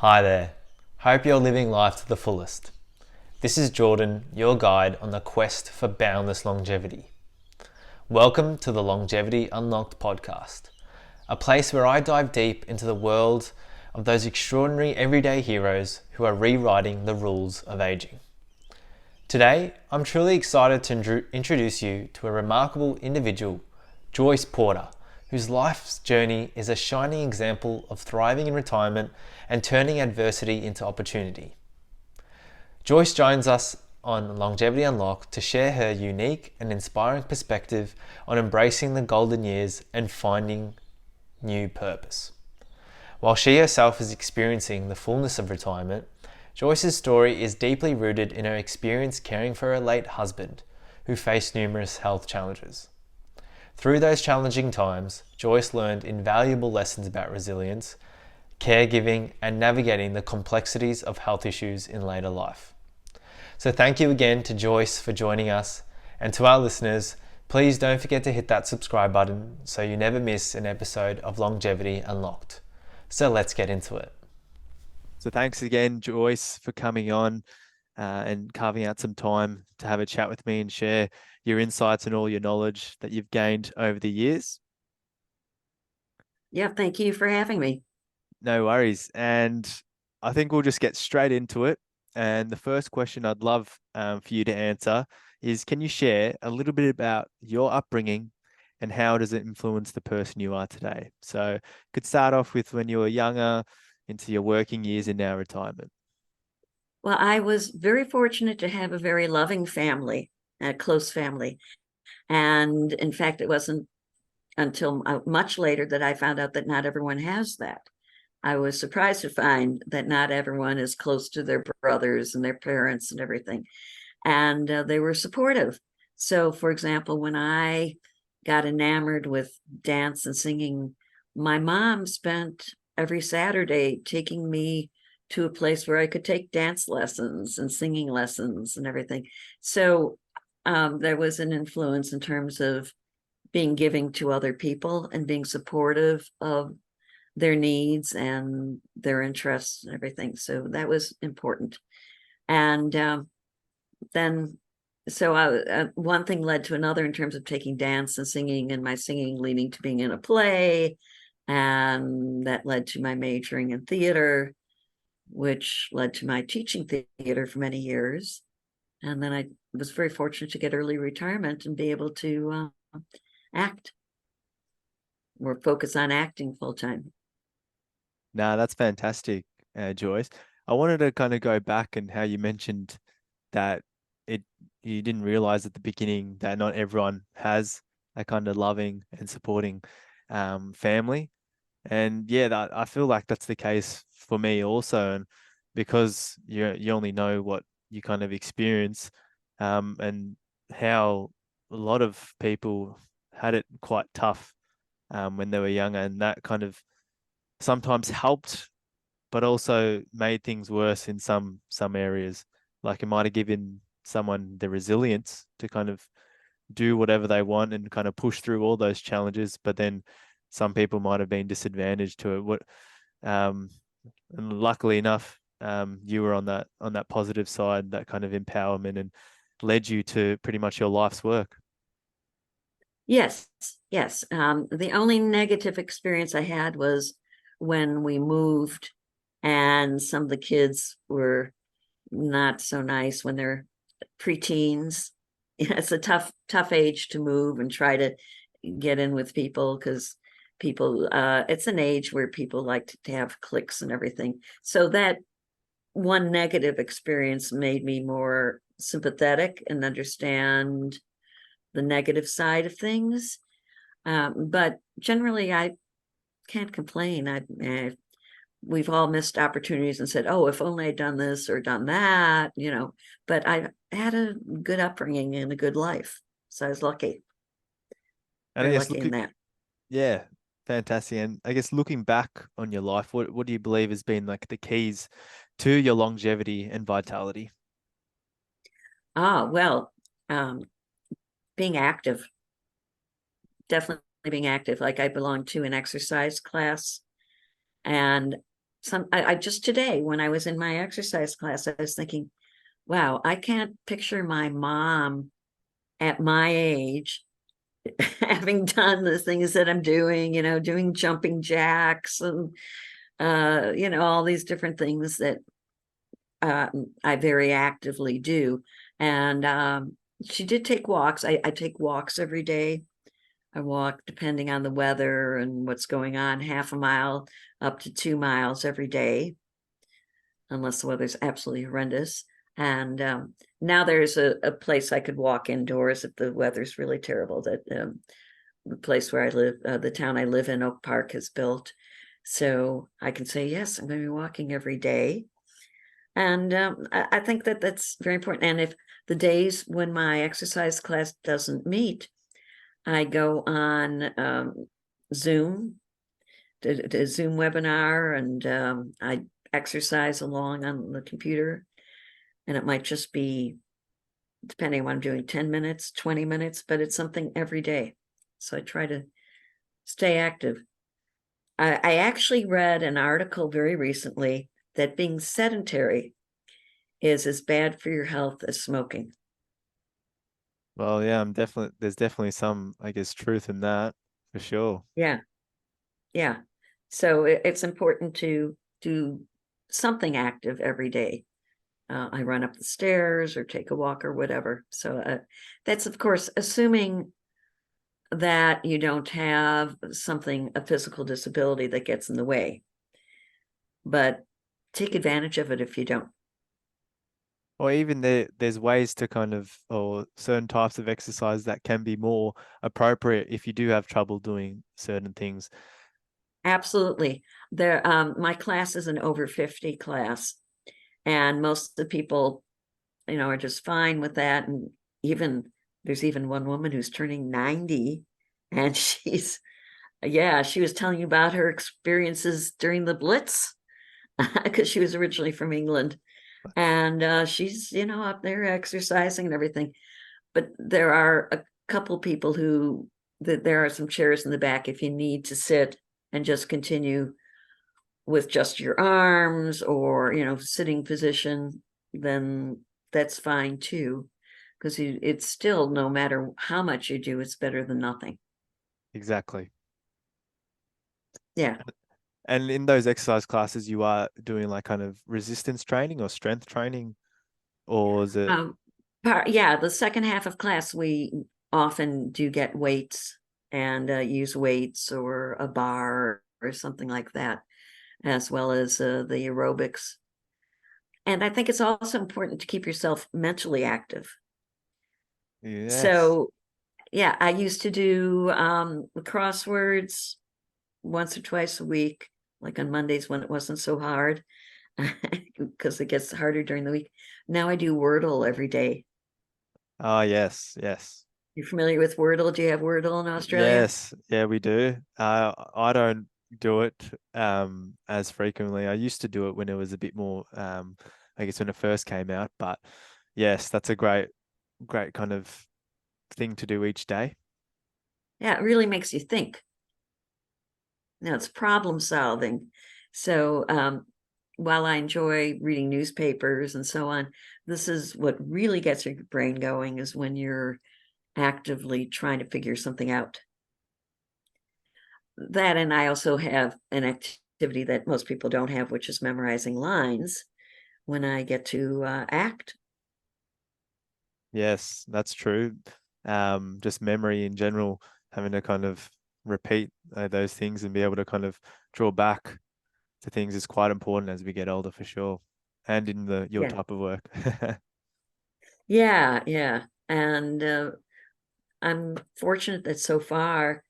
Hi there. Hope you're living life to the fullest. This is Jordan, your guide on the quest for boundless longevity. Welcome to the Longevity Unlocked podcast, a place where I dive deep into the world of those extraordinary everyday heroes who are rewriting the rules of aging. Today, I'm truly excited to introduce you to a remarkable individual, Joyce Porter, whose life's journey is a shining example of thriving in retirement and turning adversity into opportunity. Joyce joins us on Longevity Unlocked to share her unique and inspiring perspective on embracing the golden years and finding new purpose. While she herself is experiencing the fullness of retirement, Joyce's story is deeply rooted in her experience caring for her late husband, who faced numerous health challenges. Through those challenging times, Joyce learned invaluable lessons about resilience, caregiving, and navigating the complexities of health issues in later life. So thank you again to Joyce for joining us, and to our listeners, please don't forget to hit that subscribe button so you never miss an episode of Longevity Unlocked. So let's get into it. So thanks again, Joyce, for coming on and carving out some time to have a chat with me and share your insights and all your knowledge that you've gained over the years. Yeah, thank you for having me. No worries. And I think we'll just get straight into it. And the first question I'd love for you to answer is, can you share a little bit about your upbringing and how does it influence the person you are today? So could start off with when you were younger into your working years and now retirement. Well, I was very fortunate to have a very loving family, a close family. And in fact, it wasn't until much later that I found out that not everyone has that. I was surprised to find that not everyone is close to their brothers and their parents and everything. And they were supportive. So, for example, when I got enamored with dance and singing, my mom spent every Saturday taking me to a place where I could take dance lessons and singing lessons and everything. So there was an influence in terms of being giving to other people and being supportive of their needs and their interests and everything. So that was important. And then so one thing led to another in terms of taking dance and singing, and my singing leading to being in a play, and that led to my majoring in theater, which led to my teaching theater for many years. And then I was very fortunate to get early retirement and be able to act or focus on acting full time. No, that's fantastic, Joyce. I wanted to kind of go back and how you mentioned that it you didn't realize at the beginning that not everyone has a kind of loving and supporting family. And yeah, I feel like that's the case for me also. And because you only know what you kind of experience, and how a lot of people had it quite tough when they were younger, and that kind of sometimes helped, but also made things worse in some areas. Like it might have given someone the resilience to kind of do whatever they want and kind of push through all those challenges, but then some people might have been disadvantaged to it. Um, and luckily enough, you were on that positive side, that kind of empowerment, and led you to pretty much your life's work. Yes, yes. The only negative experience I had was when we moved, and some of the kids were not so nice when they're preteens. It's a tough age to move and try to get in with people because people, it's an age where people like to have cliques and everything. So that one negative experience made me more sympathetic and understand the negative side of things. But generally, I can't complain. We've all missed opportunities and said, "Oh, if only I'd done this or done that," you know. But I had a good upbringing and a good life, so I was lucky, And I very guess lucky look, in that. yeah, fantastic. And I guess looking back on your life, what do you believe has been like the keys to your longevity and vitality? Well, um, being active, definitely being active. Like I belong to an exercise class, and I just today when I was in my exercise class, I was thinking, wow, I can't picture my mom at my age having done the things that I'm doing, doing jumping jacks and all these different things that I very actively do. And she did take walks. I take walks every day. I walk depending on the weather and what's going on, half a mile up to 2 miles every day, unless the weather's absolutely horrendous. And now there's a place I could walk indoors if the weather's really terrible. That the place where I live, the town I live in, Oak Park, has built. So I can say, yes, I'm going to be walking every day. And I think that that's very important. And if the days when my exercise class doesn't meet, I go on Zoom, to Zoom webinar, and I exercise along on the computer. And it might just be, depending on what I'm doing, 10 minutes, 20 minutes, but it's something every day. So I try to stay active. I actually read an article very recently that being sedentary is as bad for your health as smoking. Well, yeah, there's definitely some, I guess, truth in that for sure. Yeah, yeah. So it's important to do something active every day. I run up the stairs or take a walk or whatever. So that's, of course, assuming that you don't have a physical disability that gets in the way. But take advantage of it if you don't. Or even there's ways to kind of, or certain types of exercise that can be more appropriate if you do have trouble doing certain things. Absolutely. My class is an over 50 class, and most of the people, are just fine with that. And even there's even one woman who's turning 90, and she was telling you about her experiences during the Blitz because she was originally from England. And she's, up there exercising and everything. But there are a couple people that there are some chairs in the back if you need to sit and just continue with just your arms, or sitting position, then that's fine too, because it's still, no matter how much you do, it's better than nothing. Exactly. Yeah. And in those exercise classes, you are doing like kind of resistance training or strength training, or is it? um yeah, the second half of class we often do get weights and use weights or a bar or something like that, as well as the aerobics. And I think it's also important to keep yourself mentally active. Yes. So yeah, I used to do crosswords once or twice a week, like on Mondays when it wasn't so hard, because it gets harder during the week. Now I do Wordle every day. Oh, yes, yes. You familiar with Wordle? Do you have Wordle in Australia? Yes, yeah, we do. I don't do it as frequently. I used to do it when it was a bit more I guess when it first came out, but yes, that's a great kind of thing to do each day. Yeah, it really makes you think. It's problem solving. So while I enjoy reading newspapers and so on, this is what really gets your brain going, is when you're actively trying to figure something out. That, and I also have an activity that most people don't have, which is memorizing lines when I get to act. Yes, that's true. Just memory in general, having to kind of repeat those things and be able to kind of draw back to things is quite important as we get older for sure. And in your Yeah, type of work. yeah, yeah. And I'm fortunate that so far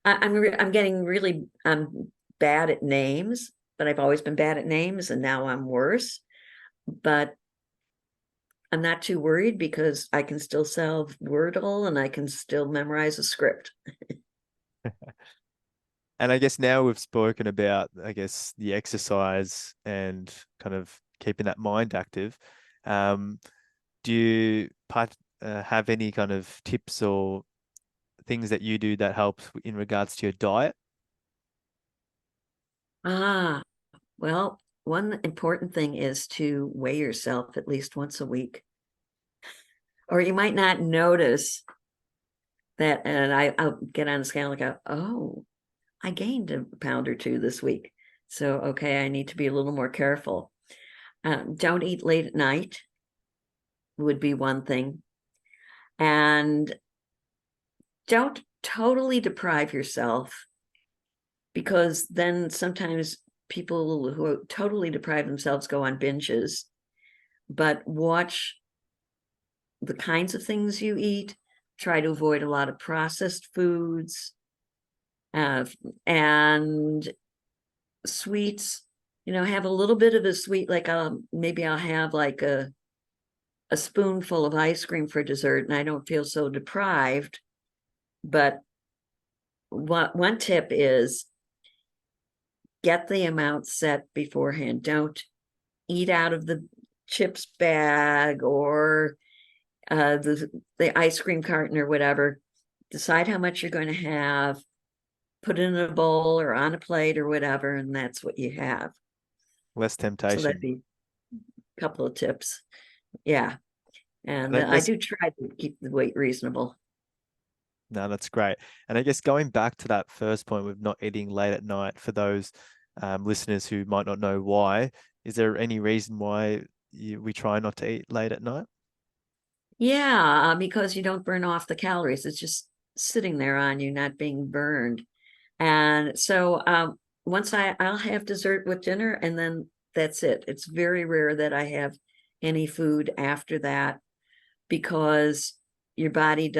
I'm getting really, I'm bad at names, but I've always been bad at names, and now I'm worse. But I'm not too worried because I can still solve Wordle and I can still memorize a script. And I guess now we've spoken about, I guess, the exercise and kind of keeping that mind active. Um, do you have any kind of tips or things that you do that helps in regards to your diet? Ah. Well, one important thing is to weigh yourself at least once a week, or you might not notice that. And I'll get on the scale and go, oh, I gained a pound or two this week. So, okay, I need to be a little more careful. Don't eat late at night would be one thing. And don't totally deprive yourself, because then sometimes people who totally deprive themselves go on binges. But watch the kinds of things you eat. Try to avoid a lot of processed foods, and sweets. Have a little bit of a sweet, like maybe I'll have like a spoonful of ice cream for dessert, and I don't feel so deprived. But one tip is get the amount set beforehand. Don't eat out of the chips bag or the ice cream carton or whatever. Decide how much you're going to have, put it in a bowl or on a plate or whatever, and that's what you have. Less So that'd temptation. be a couple of tips. Yeah. And And I I guess, do try to keep the weight reasonable. no, that's great. And I guess going back to that first point with not eating late at night, for those listeners who might not know why, is there any reason why we try not to eat late at night? Yeah, because you don't burn off the calories. It's just sitting there on you, not being burned. And so once I'll have dessert with dinner, and then that's it. It's very rare that I have any food after that, because your body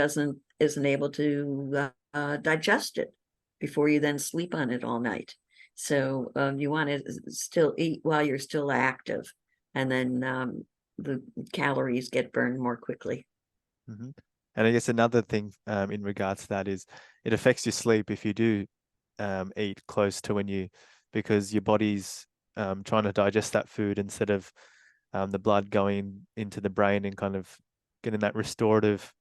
isn't able to digest it before you then sleep on it all night. So you want to still eat while you're still active, and then the calories get burned more quickly. Hmm. And I guess another thing in regards to that is it affects your sleep if you do eat close to when you, because your body's trying to digest that food instead of the blood going into the brain and kind of getting that restorative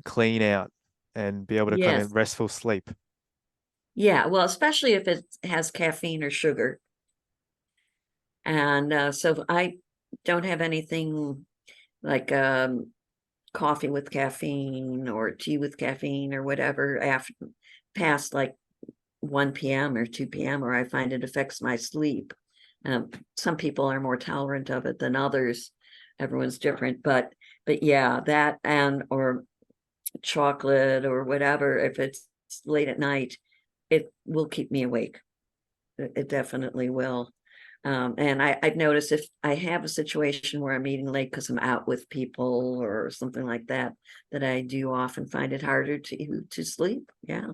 clean out and be able to kind Yes. of restful sleep. Yeah. Well, especially if it has caffeine or sugar. And so I don't have anything like coffee with caffeine or tea with caffeine or whatever after past like 1 p.m. or 2 p.m., or I find it affects my sleep. Some people are more tolerant of it than others. Everyone's different, but yeah, that and or chocolate or whatever, if it's late at night, it will keep me awake. It definitely will. And I've noticed if I have a situation where I'm eating late because I'm out with people or something like that, that I do often find it harder to sleep. Yeah,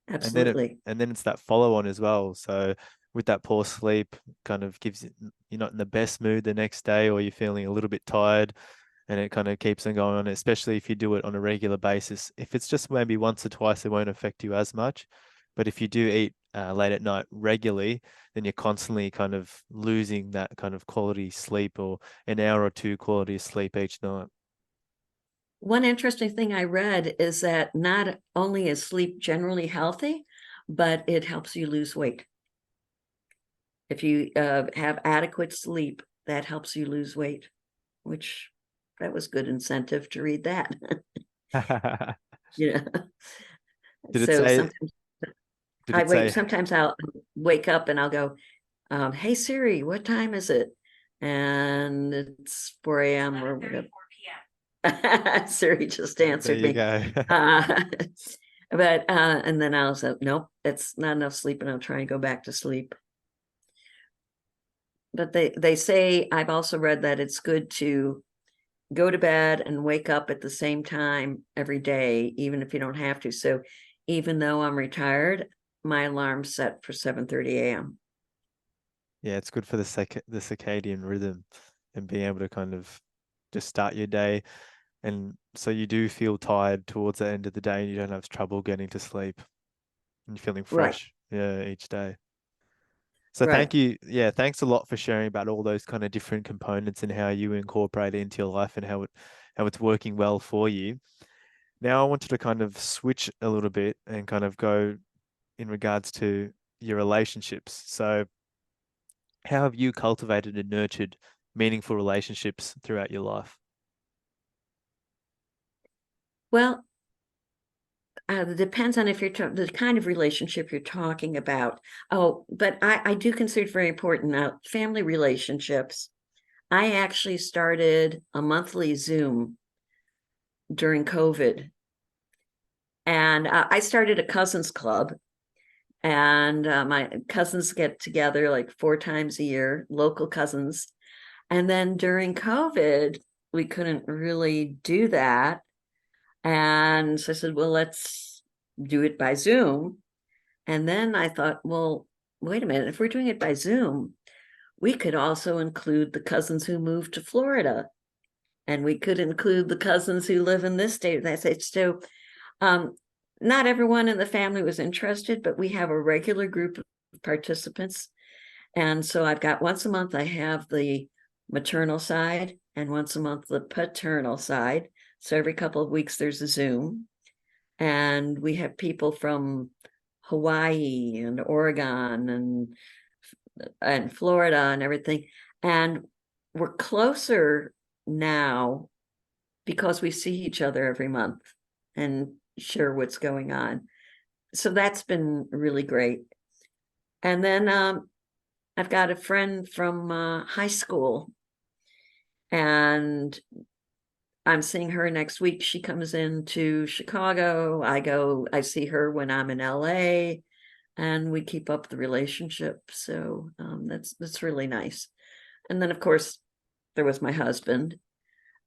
And then absolutely. it's that follow on as well. So with that poor sleep, kind of gives you, you're not in the best mood the next day, or you're feeling a little bit tired, and it kind of keeps on going on, especially if you do it on a regular basis. If it's just maybe once or twice, it won't affect you as much. But if you do eat late at night regularly, then you're constantly kind of losing that kind of quality sleep, or an hour or two quality of sleep each night. One interesting thing I read is that not only is sleep generally healthy, but it helps you lose weight. If you have adequate sleep, that helps you lose weight, which that was good incentive to read that. Yeah. Did it So say, sometimes did it say, sometimes I'll wake up and I'll go, hey Siri, what time is it? And it's 4 a.m. or whatever. Siri just there answered you me. go. Uh, but and then I'll say, nope, that's not enough sleep, and I'll try and go back to sleep. But they say, I've also read that it's good to go to bed and wake up at the same time every day, even if you don't have to. So even though I'm retired, my alarm's set for 7:30 a.m. Yeah, it's good for the circadian rhythm and being able to kind of just start your day. And so you do feel tired towards the end of the day and you don't have trouble getting to sleep and you're feeling Right, fresh, yeah, each day. So right. thank you. Yeah, thanks a lot for sharing about all those kind of different components and how you incorporate it into your life and how it's working well for you. Now I wanted to kind of switch a little bit and kind of go in regards to your relationships. So how have you cultivated and nurtured meaningful relationships throughout your life? Well, it depends on if you're the kind of relationship you're talking about. Oh, but I do consider it very important now, family relationships. I actually started a monthly Zoom during COVID, and I started a cousins club, and my cousins get together like 4 times a year, local cousins. And then during COVID, we couldn't really do that. And so I said, well, let's do it by Zoom. And then I thought, well, wait a minute, if we're doing it by Zoom, we could also include the cousins who moved to Florida, and we could include the cousins who live in this state. And I said, so um, not everyone in the family was interested, but we have a regular group of participants. And so I've got once a month, I have the maternal side, and once a month, the paternal side. So every couple of weeks, there's a Zoom. And we have people from Hawaii and Oregon and Florida and everything. And we're closer now because we see each other every month and share what's going on. So that's been really great. And then I've got a friend from high school, and I'm seeing her next week. She comes into Chicago. I see her when I'm in LA, and we keep up the relationship. So that's really nice. And then, of course, there was my husband,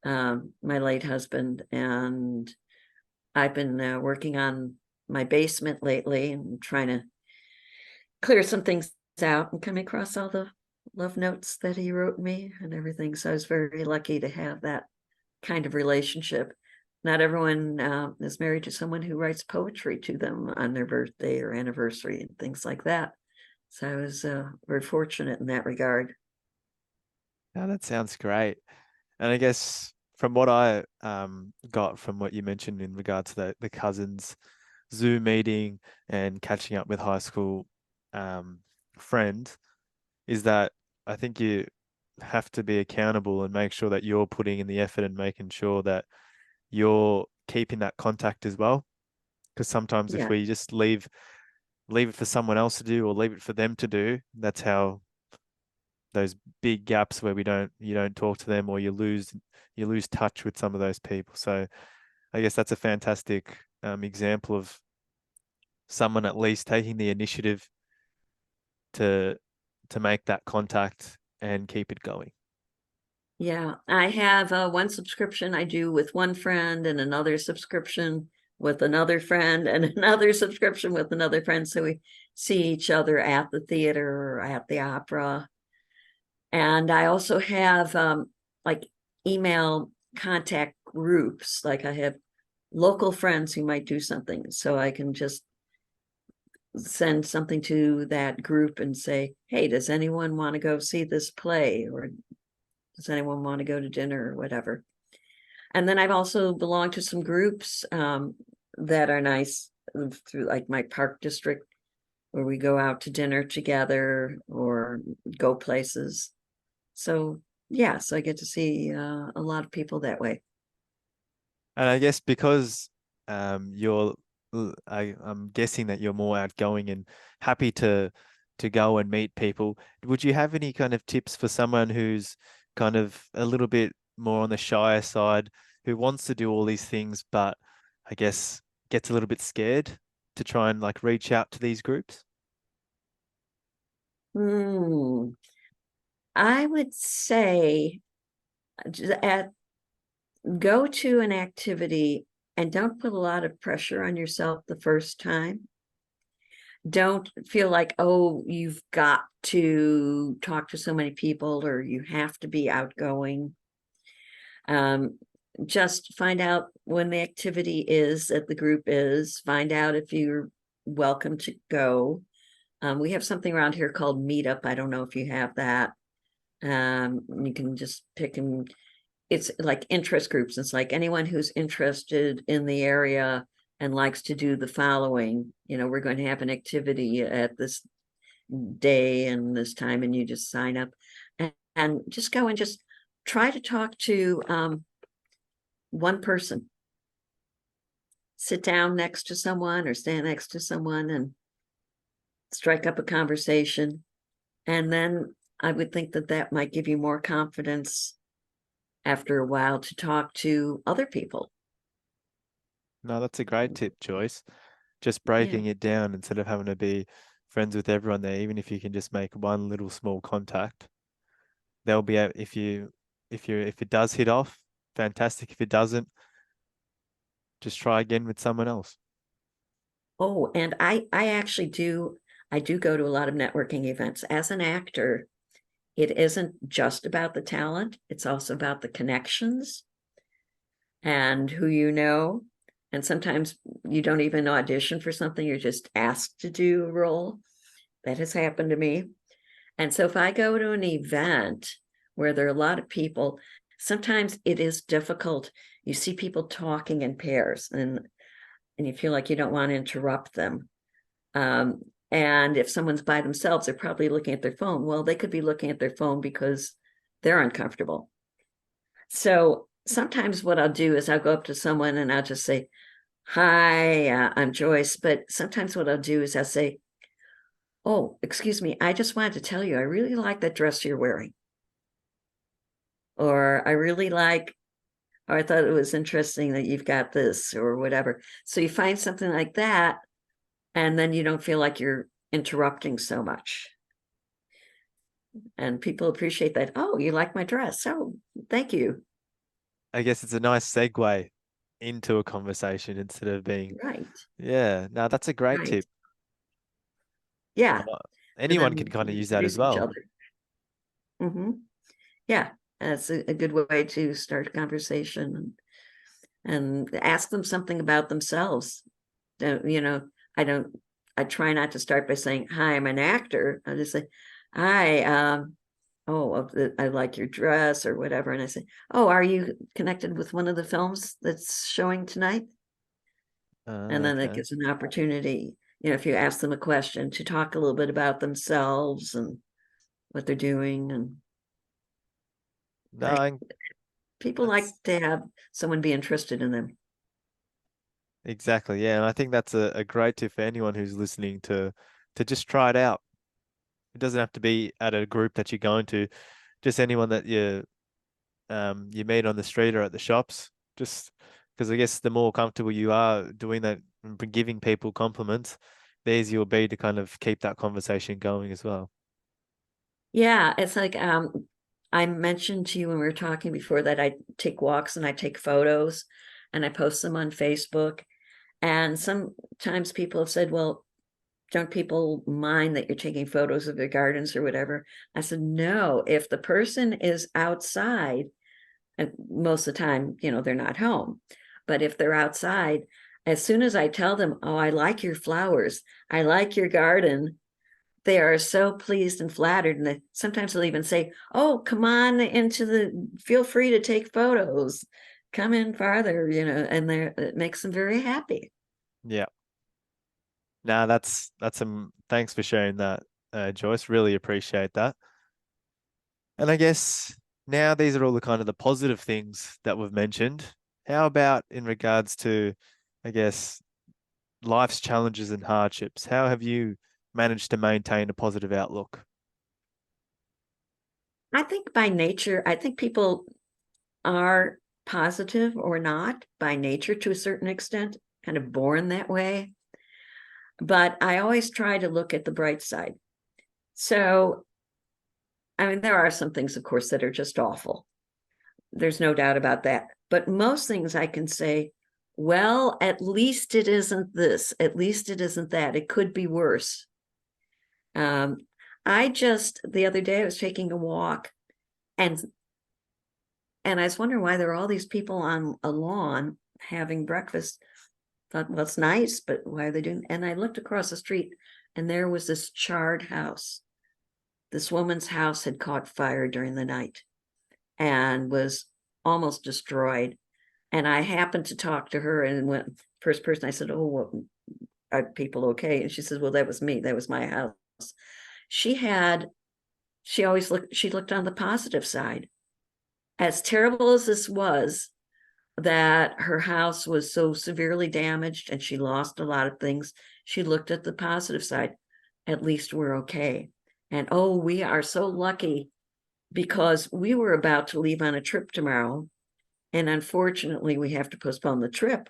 my late husband, and I've been working on my basement lately and trying to clear some things out and coming across all the love notes that he wrote me and everything. So I was very lucky to have that kind of relationship. Not everyone is married to someone who writes poetry to them on their birthday or anniversary and things like that. So I was very fortunate in that regard. Now that sounds great. And I guess from what I got from what you mentioned in regards to the cousins Zoom meeting and catching up with high school um, friends, is that I think you have to be accountable and make sure that you're putting in the effort and making sure that you're keeping that contact as well. Because sometimes if Yeah. we just leave it for someone else to do or leave it for them to do, that's how those big gaps where you don't talk to them or you lose touch with some of those people. So I guess that's a fantastic example of someone at least taking the initiative to make that contact and keep it going. Yeah, I have one subscription I do with one friend, and another subscription with another friend, and another subscription with another friend. So we see each other at the theater or at the opera. And I also have like email contact groups. Like I have local friends who might do something. So I can just send something to that group and say, hey, does anyone want to go see this play? Or does anyone want to go to dinner or whatever? And then I've also belonged to some groups that are nice through like my park district, where we go out to dinner together or go places. So yeah, so I get to see a lot of people that way. And I guess because you're, I'm guessing that you're more outgoing and happy to go and meet people. Would you have any kind of tips for someone who's kind of a little bit more on the shyer side, who wants to do all these things, but I guess gets a little bit scared to try and like reach out to these groups? Hmm. I would say at go to an activity and don't put a lot of pressure on yourself the first time. Don't feel like, oh, you've got to talk to so many people or you have to be outgoing. Um, just find out when the activity is that the group is, find out if you're welcome to go. We have something around here called Meetup. I don't know if you have that. You can just pick, and it's like interest groups. It's like anyone who's interested in the area and likes to do the following, we're going to have an activity at this day and this time, and you just sign up and just go and just try to talk to one person. Sit down next to someone or stand next to someone and strike up a conversation. And then I would think that that might give you more confidence after a while to talk to other people. No, that's a great tip, Joyce. Just Yeah. breaking it down instead of having to be friends with everyone there, even if you can just make one little small contact, they'll be able, if it does hit off, fantastic. If it doesn't, just try again with someone else. Oh, and I actually I do go to a lot of networking events. As an actor, it isn't just about the talent, it's also about the connections and who you know. And sometimes you don't even audition for something, you're just asked to do a role. That has happened to me. And so if I go to an event where there are a lot of people, sometimes it is difficult. You see people talking in pairs and you feel like you don't want to interrupt them. And if someone's by themselves, they're probably looking at their phone. Well, they could be looking at their phone because they're uncomfortable. So sometimes what I'll do is I'll go up to someone and I'll just say, "Hi, I'm Joyce." But sometimes what I'll do is I'll say, "Oh, excuse me, I just wanted to tell you, I really like that dress you're wearing." Or I really like, or I thought it was interesting that you've got this or whatever. So you find something like that, and then you don't feel like you're interrupting so much. And people appreciate that. "Oh, you like my dress. Oh, thank you." I guess it's a nice segue into a conversation instead of being, Right, yeah, no, that's a great right. tip. Yeah. And Anyone can then kind of use that as introduce each well. other. Hmm. Yeah, that's a good way to start a conversation and ask them something about themselves. You know, I don't, I try not to start by saying, "Hi, I'm an actor." I just say, "Hi, oh, I like your dress," or whatever. And I say, "Oh, are you connected with one of the films that's showing tonight?" And then it Okay. gives an opportunity, if you ask them a question, to talk a little bit about themselves and what they're doing. And No, people like that's to have someone be interested in them. exactly, yeah. And I think that's a great tip for anyone who's listening to just try it out. It doesn't have to be at a group that you're going to, just anyone that you meet on the street or at the shops. Just because I guess the more comfortable you are doing that and giving people compliments, the easier you'll be to kind of keep that conversation going as well. Yeah, it's like I mentioned to you when we were talking before that I take walks and I take photos and I post them on Facebook. And sometimes people have said, "Well, don't people mind that you're taking photos of their gardens or whatever?" I said, "No, if the person is outside, and most of the time, they're not home, but if they're outside, as soon as I tell them, 'Oh, I like your flowers, I like your garden,' they are so pleased and flattered. And sometimes they'll even say, 'Oh, come on feel free to take photos. Come in farther,' and it makes them very happy." Yeah. No, that's some thanks for sharing that, Joyce. Really appreciate that. And I guess now these are all the kind of the positive things that we've mentioned. How about in regards to, I guess, life's challenges and hardships? How have you managed to maintain a positive outlook? I think by nature, I think people are positive or not by nature to a certain extent, kind of born that way. But I always try to look at the bright side. So, I mean, there are some things, of course, that are just awful. There's no doubt about that. But most things I can say, well, at least it isn't this, at least it isn't that. It could be worse. Um, the other day, I was taking a walk and I was wondering why there were all these people on a lawn having breakfast. Thought, well, it's nice, but why are they doing? And I looked across the street and there was this charred house. This woman's house had caught fire during the night and was almost destroyed. And I happened to talk to her, and when first person I said, "Oh, well, are people okay?" And she says, "Well, that was me. That was my house." she looked on the positive side. As terrible as this was, that her house was so severely damaged and she lost a lot of things, she looked at the positive side. At least we're okay. And oh, we are so lucky because we were about to leave on a trip tomorrow. And unfortunately, we have to postpone the trip.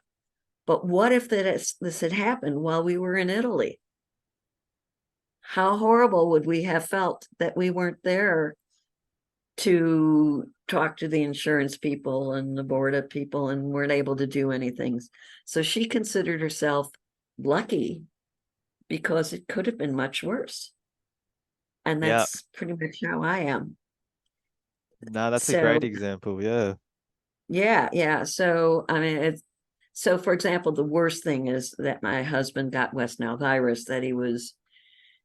But what if this had happened while we were in Italy? How horrible would we have felt that we weren't there to talk to the insurance people and the board of people and weren't able to do anything. So she considered herself lucky because it could have been much worse. And Yeah. that's pretty much how I am. No, that's a So great example. Yeah. yeah. So I mean, so for example, the worst thing is that my husband got West Nile virus, that it was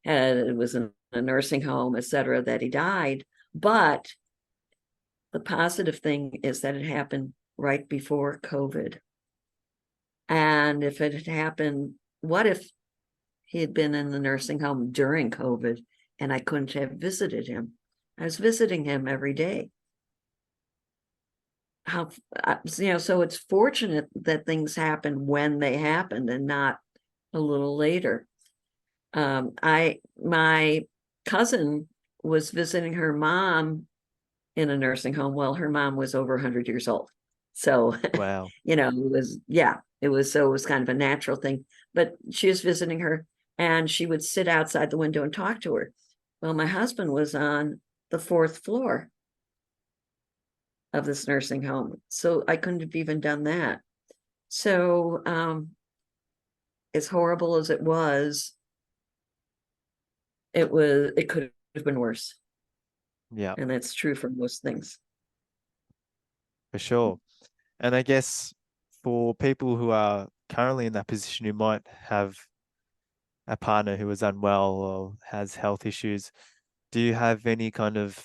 in a nursing home, etc., that he died. But the positive thing is that it happened right before COVID. And if it had happened, what if he had been in the nursing home during COVID and I couldn't have visited him? I was visiting him every day. So it's fortunate that things happen when they happened and not a little later. My cousin was visiting her mom in a nursing home. Well, her mom was over 100 years old. So, Wow. it was kind of a natural thing. But she was visiting her and she would sit outside the window and talk to her. Well, my husband was on the 4th floor of this nursing home. So I couldn't have even done that. So, as horrible as it could have been worse. Yeah, And that's true for most things. for sure. And I guess for people who are currently in that position, who might have a partner who is unwell or has health issues, do you have any kind of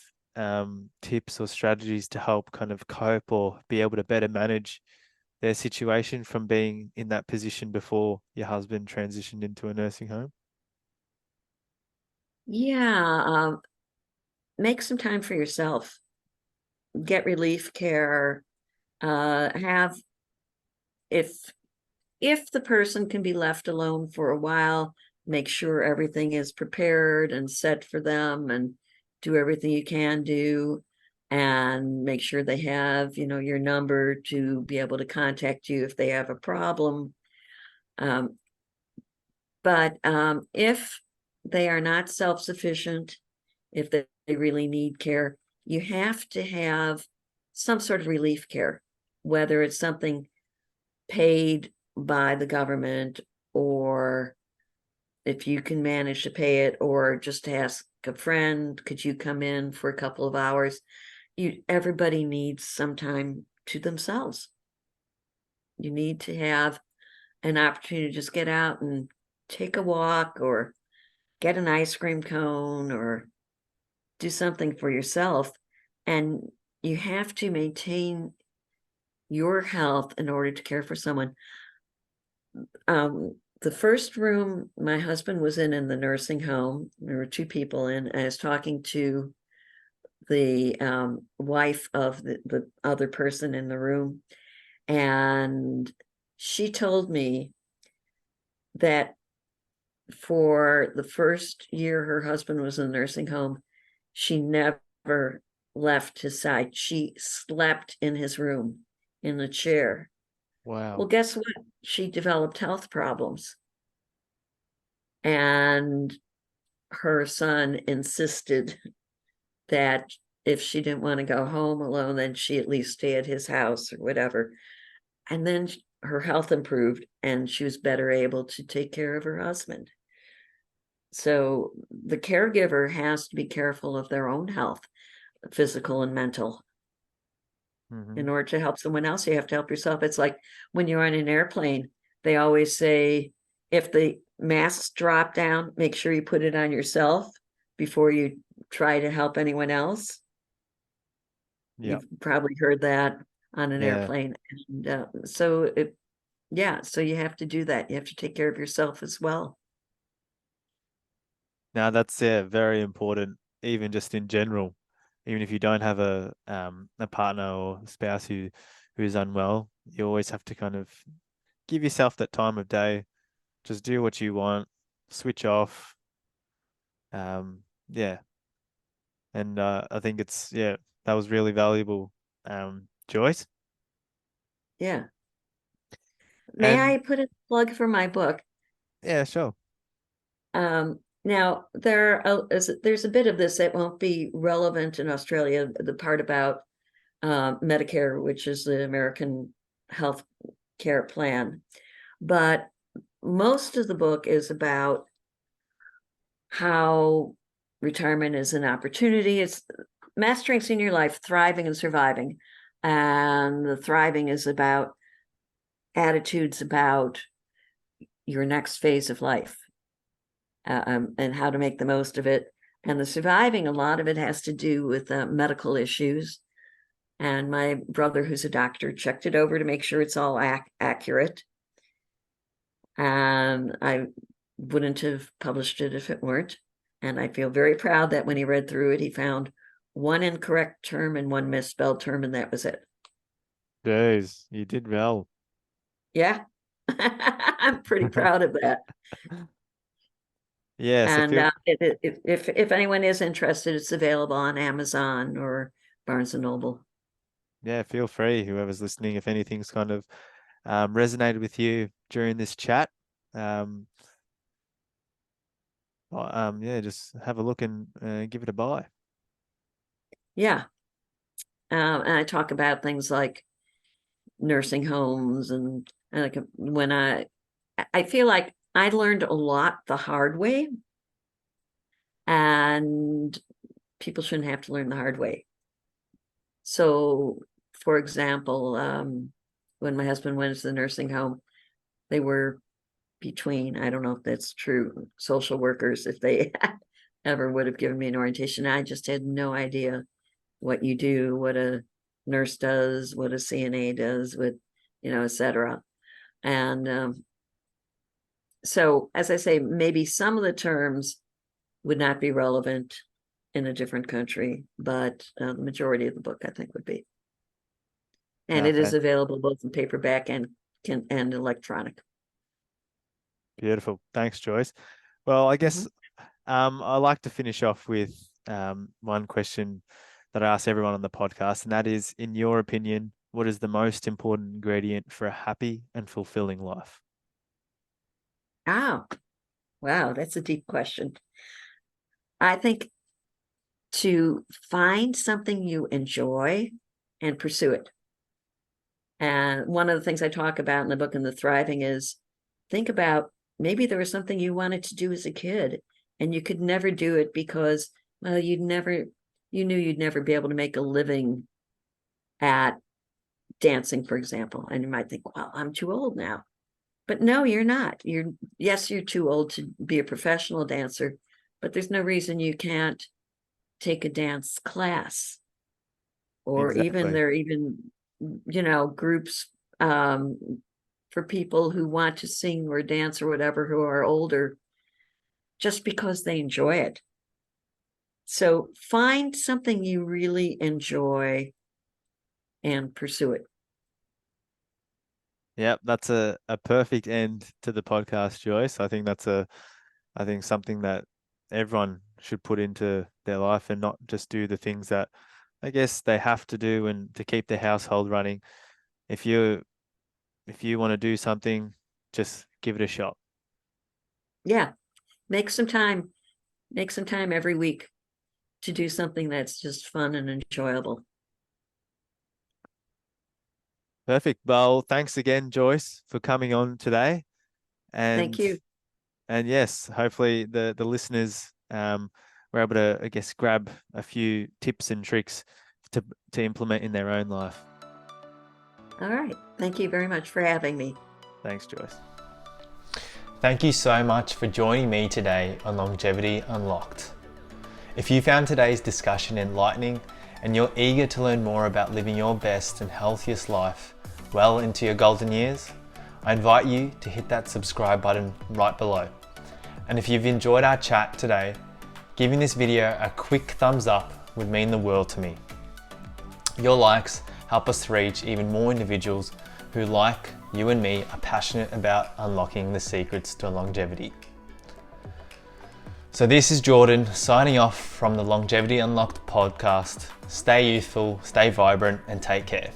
tips or strategies to help kind of cope or be able to better manage their situation from being in that position before your husband transitioned into a nursing home? Yeah, make some time for yourself. Get relief care. Have if the person can be left alone for a while, make sure everything is prepared and set for them, and do everything you can do, and make sure they have, your number to be able to contact you if they have a problem. But if they are not self-sufficient, if they really need care, you have to have some sort of relief care, whether it's something paid by the government, or if you can manage to pay it, or just ask a friend, could you come in for a couple of hours? Everybody needs some time to themselves. You need to have an opportunity to just get out and take a walk, or get an ice cream cone, or do something for yourself. And you have to maintain your health in order to care for someone. The first room my husband was in the nursing home, there were 2 people in. I was talking to the wife of the other person in the room, and she told me that for the first year her husband was in the nursing home, she never left his side. She slept in his room in the chair. Well, Wow. guess what? She developed health problems. And her son insisted that if she didn't want to go home alone, then she at least stay at his house or whatever. And then her health improved and she was better able to take care of her husband. So the caregiver has to be careful of their own health, physical and mental. Mm-hmm. In order to help someone else, you have to help yourself. It's like when you're on an airplane, they always say, if the masks drop down, make sure you put it on yourself before you try to help anyone else. Yeah. You've probably heard that on an Yeah. airplane. And so you have to do that. You have to take care of yourself as well. Now that's very important, even just in general. Even if you don't have a partner or spouse who is unwell, you always have to kind of give yourself that time of day. Just do what you want, switch off. Yeah, and I think that was really valuable, Joyce. Yeah. May And I put a plug for my book? yeah, sure. Now there's a bit of this that won't be relevant in Australia, the part about Medicare, which is the American health care plan. But most of the book is about how retirement is an opportunity. It's mastering senior life, thriving and surviving. And the thriving is about attitudes about your next phase of life, and how to make the most of it. And the surviving, a lot of it has to do with medical issues. And my brother, who's a doctor, checked it over to make sure it's all accurate. And I wouldn't have published it if it weren't. And I feel very proud that when he read through it, he found one incorrect term and one misspelled term, and that was it. Jeez, you did well. Yeah. I'm pretty proud of that. Yes, I And feel if anyone is interested, it's available on Amazon or Barnes and Noble. feel free, whoever's listening, if anything's kind of resonated with you during this chat. Just have a look and give it a buy. Yeah. And I talk about things like nursing homes and like when I feel like I learned a lot the hard way, and people shouldn't have to learn the hard way. So, for example, when my husband went to the nursing home, they were between, I don't know if that's true, social workers, if they ever would have given me an orientation. I just had no idea what you do, what a nurse does, what a CNA does, with, et cetera. And so, as I say, maybe some of the terms would not be relevant in a different country, but the majority of the book, I think, would be. And it is available both in paperback and electronic. Beautiful. Thanks, Joyce. Well, I guess I like to finish off with one question that I ask everyone on the podcast, and that is, in your opinion, what is the most important ingredient for a happy and fulfilling life? Oh, wow, that's a deep question. I think to find something you enjoy and pursue it. And one of the things I talk about in the book, in the Thriving, is think about maybe there was something you wanted to do as a kid and you could never do it because, well, you knew you'd never be able to make a living at dancing, for example. And you might think, well, I'm too old now. But no, you're not. Yes, you're too old to be a professional dancer, but there's no reason you can't take a dance class. Or even there are even, groups for people who want to sing or dance or whatever, who are older, just because they enjoy it. So find something you really enjoy and pursue it. Yep, that's a perfect end to the podcast, Joyce. I think something that everyone should put into their life and not just do the things that I guess they have to do and to keep their household running. If you want to do something, just give it a shot. Yeah. Make some time every week to do something that's just fun and enjoyable. Perfect. Well, thanks again, Joyce, for coming on today. And Thank you. And yes, hopefully the listeners were able to, I guess, grab a few tips and tricks to implement in their own life. All right. Thank you very much for having me. Thanks, Joyce. Thank you so much for joining me today on Longevity Unlocked. If you found today's discussion enlightening and you're eager to learn more about living your best and healthiest life well into your golden years, I invite you to hit that subscribe button right below. And if you've enjoyed our chat today, Giving this video a quick thumbs up would mean the world to me. Your likes help us to reach even more individuals who, like you and me, are passionate about unlocking the secrets to longevity. So this is Jordan signing off from the Longevity Unlocked podcast. Stay youthful, stay vibrant, and take care.